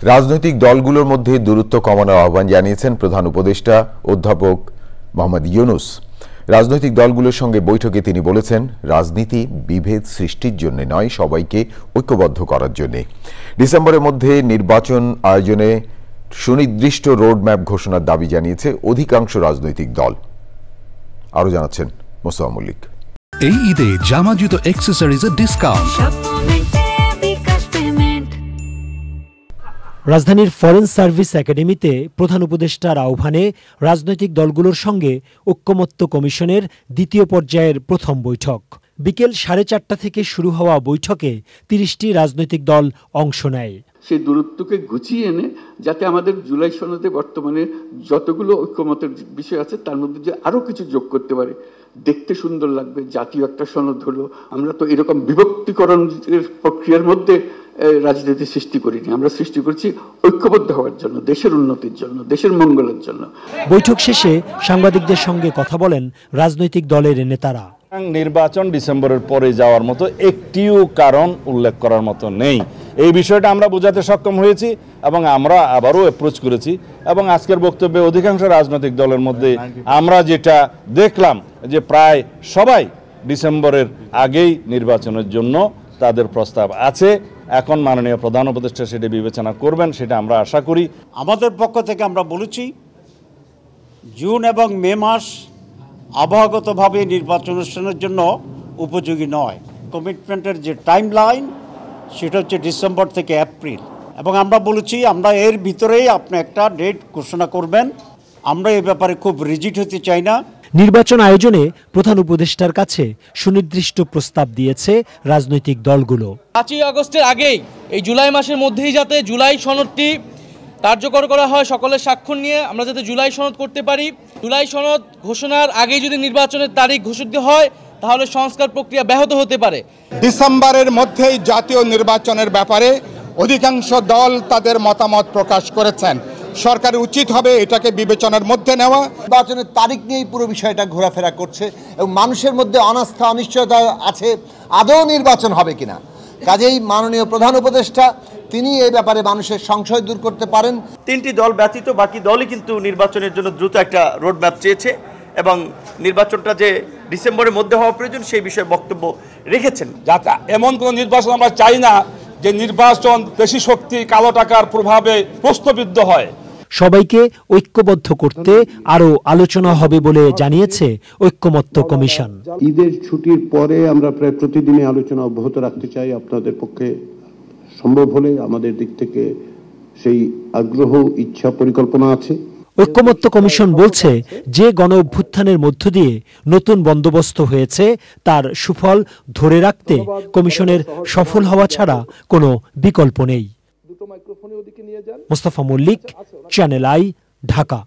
রাজনৈতিক দলগুলোর মধ্যে দূরত্ব কমানোর আহ্বান জানিয়েছেন প্রধান উপদেষ্টা অধ্যাপক মোহাম্মদ ইউনূস। রাজনৈতিক দলগুলোর সঙ্গে বৈঠকে তিনি বলেছেন, রাজনীতি বিভেদ সৃষ্টির জন্য নয়, সবাইকে ঐক্যবদ্ধ করার জন্য। ডিসেম্বরের মধ্যে নির্বাচন আয়োজনে সুনির্দিষ্ট রোডম্যাপ ঘোষণার দাবি জানিয়েছে অধিকাংশ রাজনৈতিক দল। আরও জানাচ্ছেন মোস্তফা মল্লিক। এই ঈদে জামা জুতো অ্যাকসেসরিজের ডিসকাউন্ট। রাজধানীর ফরেন সার্ভিস একাডেমিতে প্রধান উপদেষ্টার আহ্বানে রাজনৈতিক দলগুলোর সঙ্গে ঐক্যমত্য কমিশনের দ্বিতীয় পর্যায়ের প্রথম বৈঠক। বিকেল 4:30 থেকে শুরু হওয়া বৈঠকে 30টি রাজনৈতিক দল অংশ নেয়। সেই দূরত্বকে গুছিয়ে এনে যাতে আমাদের জুলাই সনদে বর্তমানে যতগুলো ঐক্যমতের বিষয় আছে তার মধ্যে যে আরো কিছু যোগ করতে পারে, দেখতে সুন্দর লাগবে, জাতীয় একটা সনদ হলো। আমরা তো এরকম বিভক্তিকরণের প্রক্রিয়ার মধ্যে রাজনীতি সৃষ্টি করিনি, আমরা সৃষ্টি করছি ঐক্যবদ্ধ হওয়ার জন্য, দেশের উন্নতির জন্য, দেশের মঙ্গলের জন্য। বৈঠক শেষে সাংবাদিকদের সঙ্গে কথা বলেন রাজনৈতিক দলের নেতারা। নির্বাচন ডিসেম্বরের পরে যাওয়ার মতো একটিও কারণ উল্লেখ করার মতো নেই। এই বিষয়টা আমরা বোঝাতে সক্ষম হয়েছি এবং আমরা আবারও অ্যাপ্রোচ করেছি এবং আজকের বক্তব্যে অধিকাংশ রাজনৈতিক দলের মধ্যে আমরা যেটা দেখলাম যে প্রায় সবাই ডিসেম্বরের আগেই নির্বাচনের জন্য তাদের প্রস্তাব আছে। এখন মাননীয় প্রধান উপদেষ্টা সেটা বিবেচনা করবেন, সেটা আমরা আশা করি। আমাদের পক্ষ থেকে আমরা বলেছি জুন এবং মে মাস আবহাওয়াগতভাবে নির্বাচন অনুষ্ঠানের জন্য উপযোগী নয়। কমিটমেন্টের যে টাইম লাইন সেটা হচ্ছে ডিসেম্বর থেকে এপ্রিল, এবং আমরা বলেছি আমরা এর ভিতরেই আপনি একটা ডেট ঘোষণা করবেন। আমরা এ ব্যাপারে খুব রিজিড হতে চাই না। নির্বাচন আয়োজনে প্রধান উপদেষ্টার কাছে সুনির্দিষ্ট প্রস্তাব দিয়েছে রাজনৈতিক দলগুলো। 5ই আগস্টের আগেই এই জুলাই মাসের মধ্যেই যাতে জুলাই সনদটি কার্যকর করা হয়, সকলের স্বাক্ষর নিয়ে আমরা যাতে জুলাই সনদ করতে পারি। জুলাই সনদ ঘোষণার আগেই যদি নির্বাচনের তারিখ ঘোষিত হয় তাহলে সংস্কার প্রক্রিয়া ব্যাহত হতে পারে। ডিসেম্বরের মধ্যেই জাতীয় নির্বাচনের ব্যাপারে অধিকাংশ দল তাদের মতামত প্রকাশ করেছেন। সরকারের উচিত হবে এটাকে বিবেচনার মধ্যে নেওয়া। নির্বাচনের তারিখ নিয়েই পুরো বিষয়টা ঘোরাফেরা করছে এবং মানুষের মধ্যে অনাস্থা অনিশ্চয়তা আছে আদৌ নির্বাচন হবে কিনা। কাজেই মাননীয় প্রধান উপদেষ্টা তিনি এই ব্যাপারে মানুষের সংশয় দূর করতে পারেন। 3টি দল ব্যতীত বাকি দলই কিন্তু নির্বাচনের জন্য দ্রুত একটা রোডম্যাপ চেয়েছে এবং নির্বাচনটা যে ডিসেম্বরের মধ্যে হওয়া প্রয়োজন সেই বিষয়ে বক্তব্য রেখেছেন। যাতে এমন কোনো নির্বাচন আমরা চাই না যে নির্বাচন বেশি শক্তি কালো টাকার প্রভাবে প্রশ্নবিদ্ধ হয়। সবাইকে ঐক্যবদ্ধ করতে আরও আলোচনা হবে বলে জানিয়েছে ঐক্যমত্য কমিশন। ঈদের ছুটির পরে আমরা প্রায় প্রতিদিনই আলোচনা অব্যাহত রাখতে চাই। আপনাদের পক্ষে সম্ভব হলে আমাদের দিক থেকে সেই আগ্রহ, ইচ্ছা, পরিকল্পনা আছে। ঐক্যমত্য কমিশন বলছে, যে গণ অভ্যুত্থানের মধ্য দিয়ে নতুন বন্দোবস্ত হয়েছে তার সুফল ধরে রাখতে কমিশনের সফল হওয়া ছাড়া কোনো বিকল্প নেই। Mostafa Mallik, channel I, Dhaka.